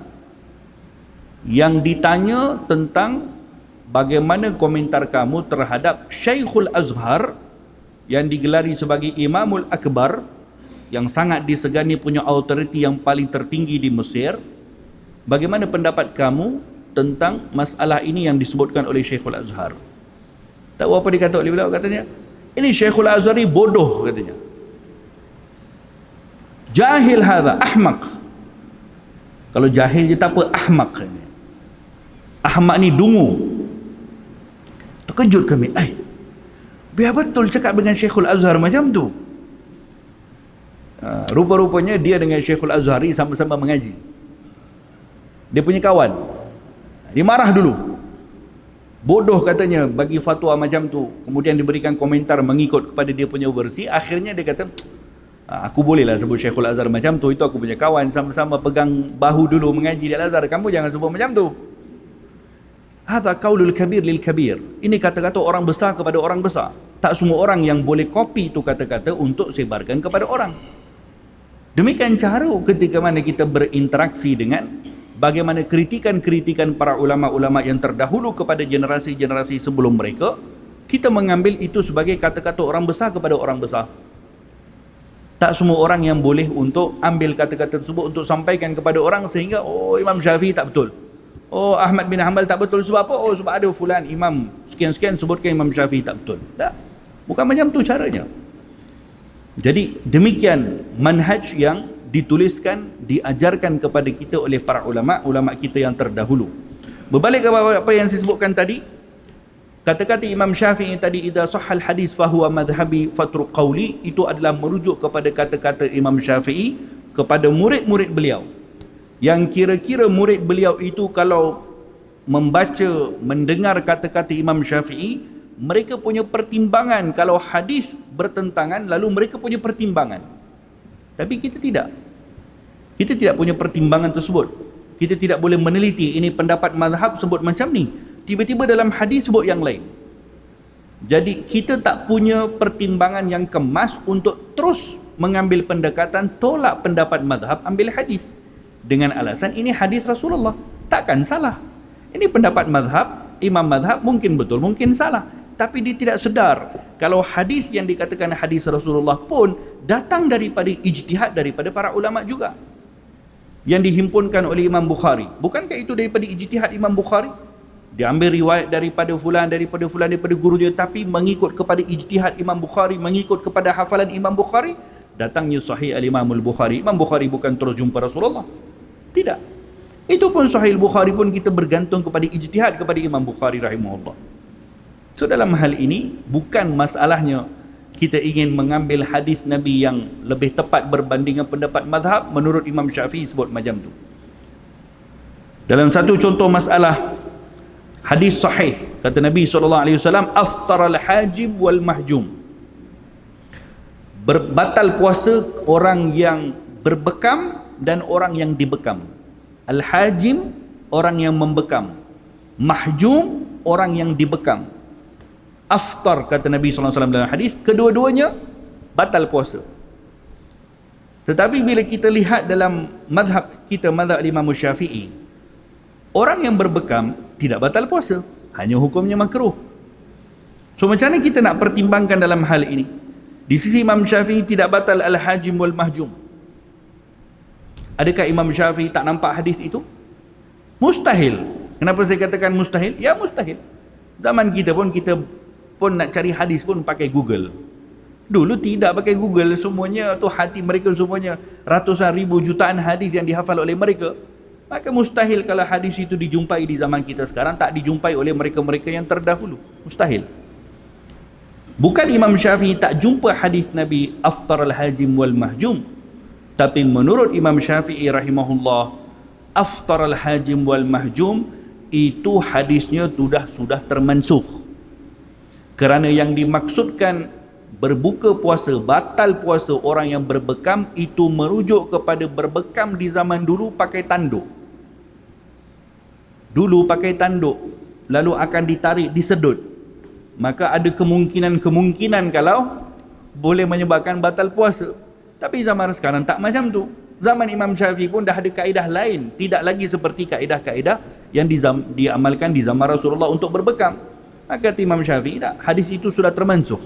yang ditanya tentang bagaimana komentar kamu terhadap Syekhul Azhar yang digelari sebagai Imamul Akbar, yang sangat disegani punya autoriti yang paling tertinggi di Mesir. Bagaimana pendapat kamu tentang masalah ini yang disebutkan oleh Syekhul Azhar? Tahu apa dikata oleh beliau? Katanya, ini Syekhul Azhar ni bodoh, katanya. Jahil hadha, ahmaq. Kalau jahil je tak apa, ahmaq. Ahmaq ni dungu. Terkejut kami. Biar betul cakap dengan Syekhul Azhar macam tu. Rupa-rupanya dia dengan Syekhul Azhar ni sama-sama mengaji. Dia punya kawan. Dia marah dulu. Bodoh katanya bagi fatwa macam tu. Kemudian diberikan komentar mengikut kepada dia punya versi. Akhirnya dia kata, aku bolehlah sebut Syekhul Azhar macam tu, itu aku punya kawan, sama-sama pegang bahu dulu mengaji di Al-Azhar, kamu jangan sebut macam tu. Hadza qaulul kabir lil kabir. Ini kata-kata orang besar kepada orang besar. Tak semua orang yang boleh copy itu kata-kata untuk sebarkan kepada orang. Demikian cara ketika mana kita berinteraksi dengan bagaimana kritikan-kritikan para ulama-ulama yang terdahulu kepada generasi-generasi sebelum mereka, kita mengambil itu sebagai kata-kata orang besar kepada orang besar. Tak semua orang yang boleh untuk ambil kata-kata tersebut untuk sampaikan kepada orang sehingga Imam Syafi'i tak betul. Ahmad bin Hanbal tak betul sebab apa? Sebab ada fulan imam sekian-sekian sebutkan Imam Syafi'i tak betul. Tak. Bukan macam tu caranya. Jadi demikian manhaj yang dituliskan, diajarkan kepada kita oleh para ulama kita yang terdahulu. Berbalik kepada apa yang saya sebutkan tadi, kata-kata Imam Syafi'i tadi, idza sahhal hadis fahuwa madhhabi fatruq qawli, itu adalah merujuk kepada kata-kata Imam Syafi'i kepada murid-murid beliau, yang kira-kira murid beliau itu kalau membaca, mendengar kata-kata Imam Syafi'i, mereka punya pertimbangan. Kalau hadis bertentangan, lalu mereka punya pertimbangan. Tapi kita tidak. Kita tidak punya pertimbangan tersebut. Kita tidak boleh meneliti ini pendapat mazhab sebut macam ni, tiba-tiba dalam hadis sebut yang lain. Jadi kita tak punya pertimbangan yang kemas untuk terus mengambil pendekatan tolak pendapat mazhab, ambil hadis dengan alasan ini hadis Rasulullah. Takkan salah. Ini pendapat mazhab, imam mazhab mungkin betul, mungkin salah. Tapi dia tidak sedar kalau hadis yang dikatakan hadis Rasulullah pun datang daripada ijtihad daripada para ulama juga, yang dihimpunkan oleh Imam Bukhari. Bukankah itu daripada ijtihad Imam Bukhari? Dia ambil riwayat daripada fulan, daripada guru dia, tapi mengikut kepada ijtihad Imam Bukhari, mengikut kepada hafalan Imam Bukhari. Datangnya Sahih Al-Imam Al-Bukhari. Imam Bukhari bukan terus jumpa Rasulullah. Tidak. Itu pun Sahih Al-Bukhari pun kita bergantung kepada ijtihad kepada Imam Bukhari rahimahullah. So dalam hal ini bukan masalahnya kita ingin mengambil hadis Nabi yang lebih tepat berbanding dengan pendapat mazhab, menurut Imam Syafi'i sebut macam tu. Dalam satu contoh masalah hadis sahih, kata Nabi SAW, aftar al-hajib wal mahjum. Batal puasa orang yang berbekam dan orang yang dibekam. Al-hajim, orang yang membekam. Mahjum, orang yang dibekam. Aftar, kata Nabi SAW dalam hadis, kedua-duanya batal puasa. Tetapi bila kita lihat dalam mazhab kita, mazhab Imam Syafi'i, orang yang berbekam tidak batal puasa, hanya hukumnya makruh. So macam mana kita nak pertimbangkan dalam hal ini? Di sisi Imam Syafi'i tidak batal al-hajim wal mahjum. Adakah Imam Syafi'i tak nampak hadis itu? Mustahil. Kenapa saya katakan mustahil? Ya mustahil. Zaman kita pun nak cari hadis pun pakai Google. Dulu tidak pakai Google, semuanya tu hati mereka semuanya ratusan ribu jutaan hadis yang dihafal oleh mereka. Maka mustahil kalau hadis itu dijumpai di zaman kita sekarang tak dijumpai oleh mereka-mereka yang terdahulu. Mustahil. Bukan Imam Syafi'i tak jumpa hadis Nabi aftar al-hajim wal mahjum, tapi menurut Imam Syafi'i rahimahullah, aftar al-hajim wal mahjum itu hadisnya sudah termansukh. Kerana yang dimaksudkan berbuka puasa, batal puasa orang yang berbekam, itu merujuk kepada berbekam di zaman dulu pakai tanduk. Dulu pakai tanduk, lalu akan ditarik, disedut. Maka ada kemungkinan kalau boleh menyebabkan batal puasa. Tapi zaman sekarang tak macam tu. Zaman Imam Syafi'i pun dah ada kaedah lain, tidak lagi seperti kaedah-kaedah yang diamalkan di zaman Rasulullah untuk berbekam. Maka kata Imam Syafi'i, tak, hadis itu sudah termansukh.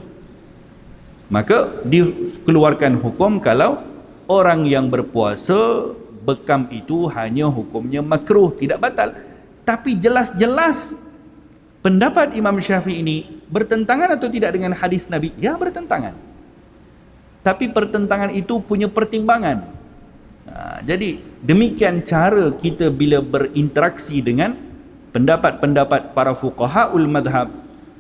Maka dikeluarkan hukum kalau orang yang berpuasa bekam itu hanya hukumnya makruh, tidak batal. Tapi jelas-jelas pendapat Imam Syafi'i ini bertentangan atau tidak dengan hadis Nabi? Ya, bertentangan. Tapi pertentangan itu punya pertimbangan. Jadi demikian cara kita bila berinteraksi dengan pendapat-pendapat para fuqaha'ul madhab.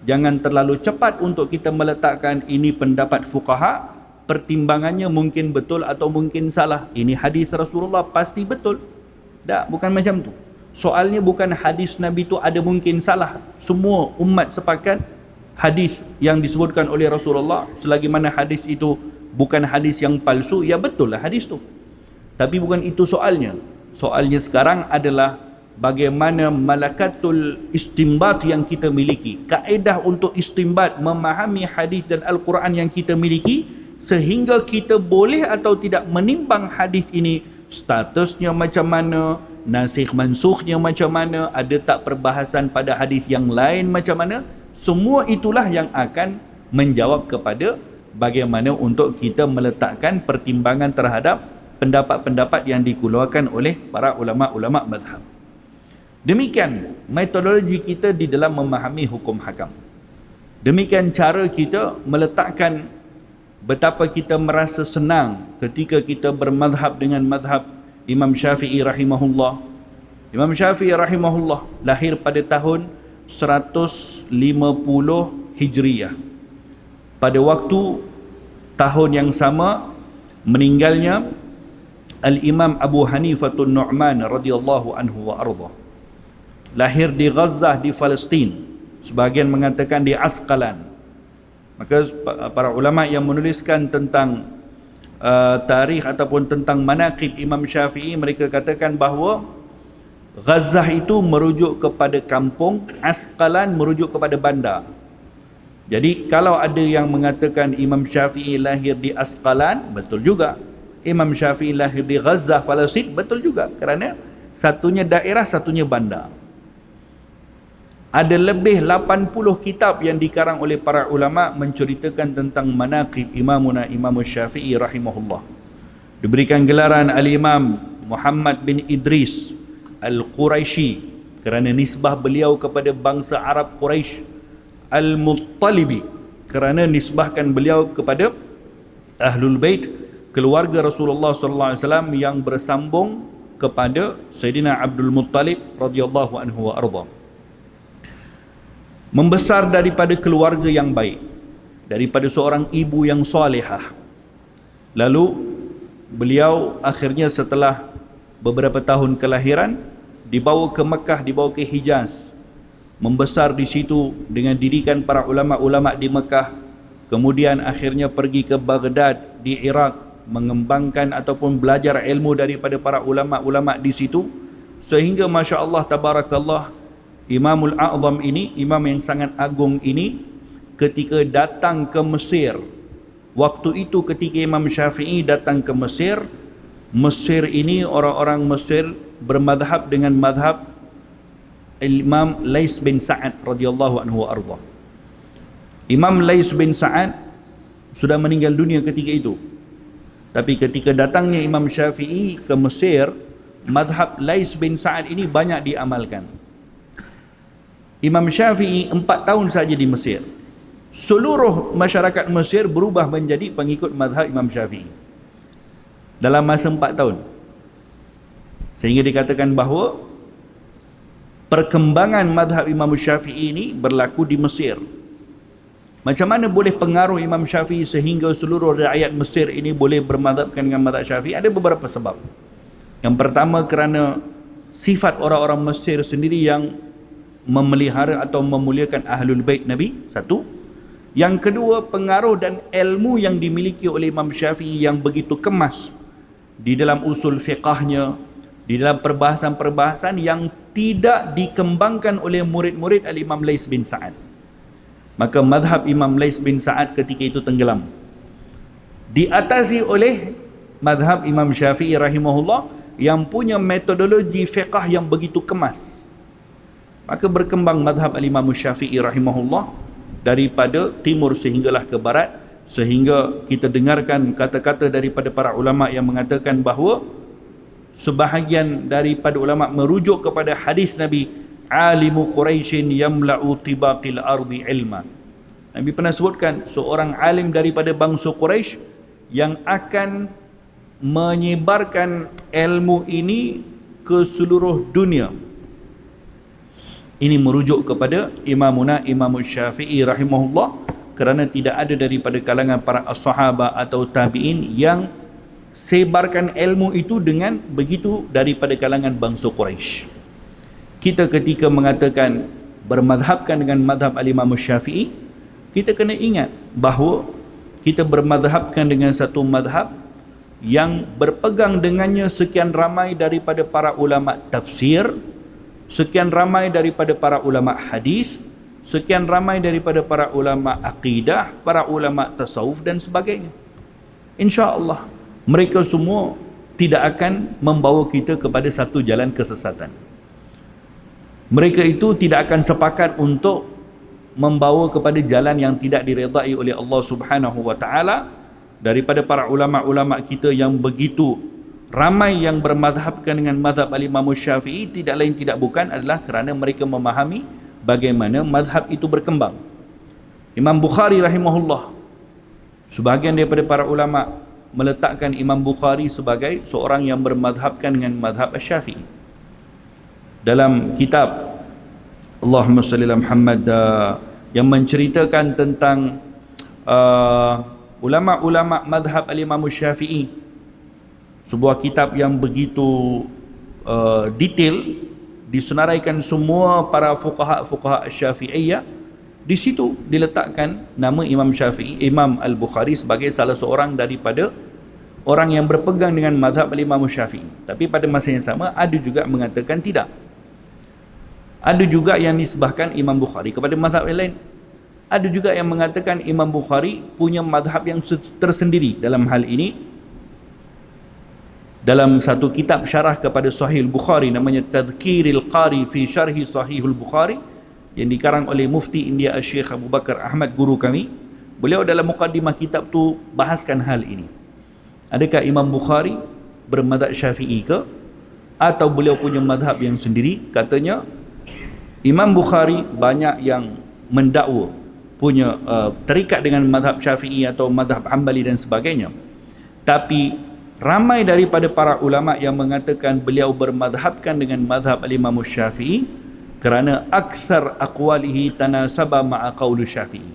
Jangan terlalu cepat untuk kita meletakkan ini pendapat fuqaha, pertimbangannya mungkin betul atau mungkin salah. Ini hadis Rasulullah pasti betul. Tak, bukan macam tu. Soalnya bukan hadis Nabi tu ada mungkin salah. Semua umat sepakat hadis yang disebutkan oleh Rasulullah, selagi mana hadis itu bukan hadis yang palsu, ya betul lah hadis tu. Tapi bukan itu soalnya. Soalnya sekarang adalah bagaimana malakatul istinbat yang kita miliki, kaedah untuk istinbat, memahami hadis dan Al-Quran yang kita miliki, sehingga kita boleh atau tidak menimbang hadis ini statusnya macam mana, nasikh mansukhnya macam mana, ada tak perbahasan pada hadis yang lain macam mana. Semua itulah yang akan menjawab kepada bagaimana untuk kita meletakkan pertimbangan terhadap pendapat-pendapat yang dikeluarkan oleh para ulama-ulama mazhab. Demikian metodologi kita di dalam memahami hukum hakam. Demikian cara kita meletakkan betapa kita merasa senang ketika kita bermadhab dengan madhab Imam Syafi'i rahimahullah. Imam Syafi'i rahimahullah lahir pada tahun 150 Hijriyah. Pada waktu tahun yang sama meninggalnya Al-Imam Abu Hanifatul Nu'man radhiyallahu anhu wa arda. Lahir di Gaza di Palestin. Sebahagian mengatakan di Asqalan. Maka para ulama yang menuliskan tentang tarikh ataupun tentang manaqib Imam Syafi'i, mereka katakan bahawa Gaza itu merujuk kepada kampung, Asqalan merujuk kepada bandar. Jadi kalau ada yang mengatakan Imam Syafi'i lahir di Asqalan, betul juga. Imam Syafi'i lahir di Gaza, Palestin, betul juga. Kerana satunya daerah, satunya bandar. Ada lebih 80 kitab yang dikarang oleh para ulama menceritakan tentang manaqib Imamuna Imam Syafi'i rahimahullah. Diberikan gelaran Al-Imam Muhammad bin Idris Al-Quraisy kerana nisbah beliau kepada bangsa Arab Quraisy. Al-Muttalibi kerana nisbahkan beliau kepada Ahlul Bait, keluarga Rasulullah sallallahu alaihi wasallam yang bersambung kepada Sayyidina Abdul Muttalib radhiyallahu anhu wa arda. Membesar daripada keluarga yang baik, daripada seorang ibu yang solehah. Lalu beliau akhirnya setelah beberapa tahun kelahiran dibawa ke Mekah, dibawa ke Hijaz, membesar di situ dengan didikan para ulama-ulama di Mekah. Kemudian akhirnya pergi ke Baghdad di Iraq, mengembangkan ataupun belajar ilmu daripada para ulama-ulama di situ, sehingga masya-Allah tabarakallah Imamul A'zam ini, imam yang sangat agung ini, ketika datang ke Mesir, waktu itu ketika Imam Syafi'i datang ke Mesir, Mesir ini orang-orang Mesir bermadhab dengan madhab Imam Lais bin Sa'ad radhiyallahu anhu arda. Imam Lais bin Sa'ad sudah meninggal dunia ketika itu. Tapi ketika datangnya Imam Syafi'i ke Mesir, madhab Lais bin Sa'ad ini banyak diamalkan. Imam Syafi'i 4 tahun saja di Mesir. Seluruh masyarakat Mesir berubah menjadi pengikut madhab Imam Syafi'i dalam masa 4 tahun. Sehingga dikatakan bahawa perkembangan madhab Imam Syafi'i ini berlaku di Mesir. Macam mana boleh pengaruh Imam Syafi'i sehingga seluruh rakyat Mesir ini boleh bermadhabkan dengan madhab Syafi'i? Ada beberapa sebab. Yang pertama kerana sifat orang-orang Mesir sendiri yang memelihara atau memuliakan Ahlul Bait Nabi, satu. Yang kedua, pengaruh dan ilmu yang dimiliki oleh Imam Syafi'i yang begitu kemas di dalam usul fiqahnya, di dalam perbahasan-perbahasan yang tidak dikembangkan oleh murid-murid Al-Imam Lais bin Sa'ad. Maka madhab Imam Lais bin Sa'ad ketika itu tenggelam, diatasi oleh madhab Imam Syafi'i rahimahullah yang punya metodologi fiqah yang begitu kemas. Maka berkembang madhab Al-Imam Syafi'i rahimahullah daripada timur sehinggalah ke barat, sehingga kita dengarkan kata-kata daripada para ulama yang mengatakan bahawa sebahagian daripada ulama merujuk kepada hadis Nabi, alimu Quraisyin yamla'u tibaqil ardi ilma. Nabi pernah sebutkan seorang alim daripada bangsa Quraisy yang akan menyebarkan ilmu ini ke seluruh dunia. Ini merujuk kepada Imamuna Imam Syafi'i rahimahullah, kerana tidak ada daripada kalangan para sahabat atau tabi'in yang sebarkan ilmu itu dengan begitu daripada kalangan bangsa Quraisy. Kita ketika mengatakan bermadhabkan dengan madhab Al-Imam Syafi'i, kita kena ingat bahawa kita bermadhabkan dengan satu madhab yang berpegang dengannya sekian ramai daripada para ulama tafsir, sekian ramai daripada para ulama hadis, sekian ramai daripada para ulama akidah, para ulama tasawuf dan sebagainya. InsyaAllah mereka semua tidak akan membawa kita kepada satu jalan kesesatan. Mereka itu tidak akan sepakat untuk membawa kepada jalan yang tidak diredai oleh Allah Subhanahu wa taala. Daripada para ulama-ulama kita yang begitu ramai yang bermazhabkan dengan mazhab al-Imam Syafi'i, tidak lain tidak bukan adalah kerana mereka memahami bagaimana mazhab itu berkembang. Imam Bukhari rahimahullah, sebahagian daripada para ulama meletakkan Imam Bukhari sebagai seorang yang bermazhabkan dengan mazhab Syafi'i. Dalam kitab Allahumma salli ala Muhammad yang menceritakan tentang ulama-ulama mazhab al-Imam Syafi'i, sebuah kitab yang begitu detail, disenaraikan semua para fuqaha Syafi'iyah. Di situ diletakkan nama Imam Syafi'i, Imam Al-Bukhari sebagai salah seorang daripada orang yang berpegang dengan mazhab al-Imam Syafi'i. Tapi pada masa yang sama ada juga mengatakan tidak. Ada juga yang nisbahkan Imam Bukhari kepada mazhab yang lain. Ada juga yang mengatakan Imam Bukhari punya mazhab yang tersendiri dalam hal ini. Dalam satu kitab syarah kepada Sahih Bukhari namanya Tadhkiril Qari fi Syarhi Sahihul Bukhari, yang dikarang oleh Mufti India Syekh Abu Bakar Ahmad, guru kami. Beliau dalam muqaddimah kitab tu bahaskan hal ini. Adakah Imam Bukhari bermazhab Syafi'i ke, atau beliau punya mazhab yang sendiri? Katanya Imam Bukhari banyak yang mendakwa punya terikat dengan mazhab Syafi'i atau mazhab Hanbali dan sebagainya. Tapi ramai daripada para ulama yang mengatakan beliau bermazhabkan dengan mazhab al-Imam Syafi'i kerana aksar aqwalihi tanasaba ma'a qaul Syafi'i.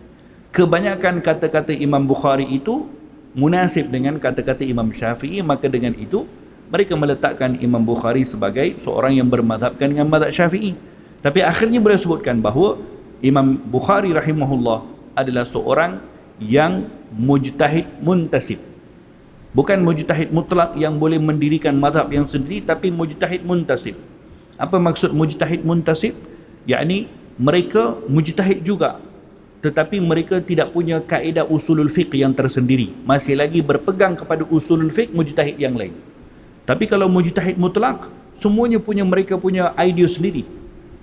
Kebanyakan kata-kata Imam Bukhari itu munasib dengan kata-kata Imam Syafi'i, maka dengan itu mereka meletakkan Imam Bukhari sebagai seorang yang bermazhabkan dengan mazhab Syafi'i. Tapi akhirnya beliau sebutkan bahawa Imam Bukhari rahimahullah adalah seorang yang mujtahid muntasib. Bukan mujtahid mutlak yang boleh mendirikan mazhab yang sendiri, tapi mujtahid muntasib. Apa maksud mujtahid muntasib? Yakni mereka mujtahid juga, tetapi mereka tidak punya kaedah usulul fiqh yang tersendiri, masih lagi berpegang kepada usulul fiqh mujtahid yang lain. Tapi kalau mujtahid mutlak, semuanya mereka punya idea sendiri,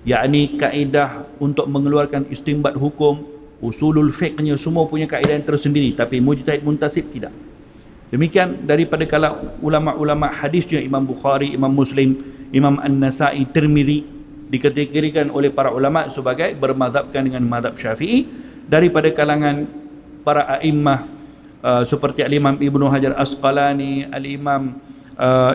yakni kaedah untuk mengeluarkan istinbat hukum, usulul fiqhnya semua punya kaedah yang tersendiri. Tapi mujtahid muntasib tidak. Demikian daripada kalangan ulama-ulama hadisnya Imam Bukhari, Imam Muslim, Imam An-Nasai, Tirmidzi, dikategorikan oleh para ulama sebagai bermazhabkan dengan mazhab Syafi'i. Daripada kalangan para a'immah seperti Al-Imam Ibnu Hajar Asqalani, Al-Imam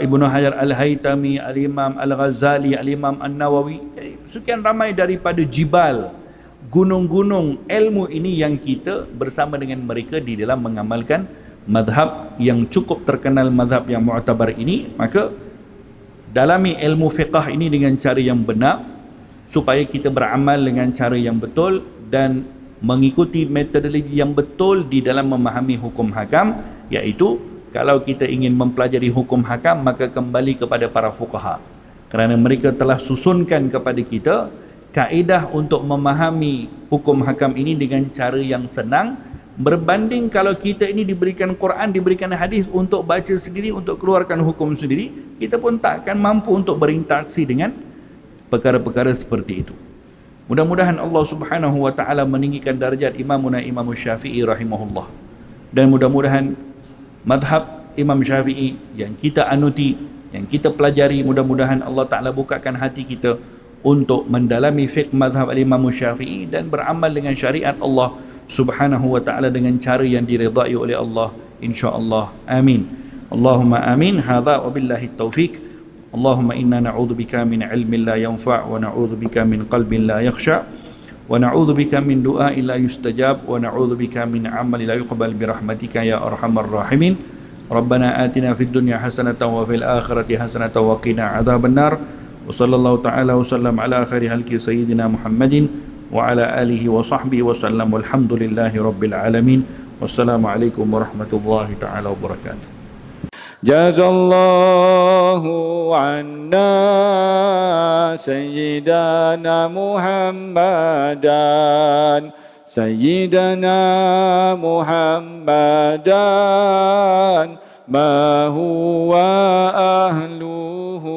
Ibnu Hajar Al-Haytami, Al-Imam Al-Ghazali, Al-Imam An-Nawawi, sekian ramai daripada jibal, gunung-gunung ilmu ini yang kita bersama dengan mereka di dalam mengamalkan mazhab yang cukup terkenal, mazhab yang mu'tabar ini. Maka dalami ilmu fiqh ini dengan cara yang benar, supaya kita beramal dengan cara yang betul dan mengikuti metodologi yang betul di dalam memahami hukum hakam. Iaitu kalau kita ingin mempelajari hukum hakam, maka kembali kepada para fuqaha, kerana mereka telah susunkan kepada kita kaedah untuk memahami hukum hakam ini dengan cara yang senang, berbanding kalau kita ini diberikan Quran, diberikan hadis untuk baca sendiri, untuk keluarkan hukum sendiri, kita pun takkan mampu untuk berinteraksi dengan perkara-perkara seperti itu. Mudah-mudahan Allah Subhanahu wa taala meninggikan darjat Imamuna Imam Syafi'i rahimahullah, dan mudah-mudahan madhab Imam Syafi'i yang kita anuti, yang kita pelajari, mudah-mudahan Allah taala bukakan hati kita untuk mendalami fiqh madhab Imam Syafi'i dan beramal dengan syariat Allah Subhanahu wa ta'ala dengan cara yang diridai oleh Allah, insya-Allah. Amin. Allahumma amin. Hadza wa billahi taufiq. Allahumma inna na'udzubika min ilmin la yanfa' wa na'udzubika min qalbin la yakhsha' wa na'udzubika min du'ain la yustajab wa na'udzubika min 'amalin la yuqbal bi rahmatika ya arhamar rahimin. Rabbana atina fid dunya hasanatan wa fil akhirati hasanatan wa qina adzabannar. Wa sallallahu ta'ala wa sallam ala khairi halqi sayyidina Muhammadin wa ala alihi wa sahbihi wa sallam. Walhamdulillahi rabbil alamin. Wassalamualaikum warahmatullahi ta'ala wabarakatuh. Jazallahu anna Sayyidana Muhammadan Sayyidana Muhammadan ma huwa ahluhu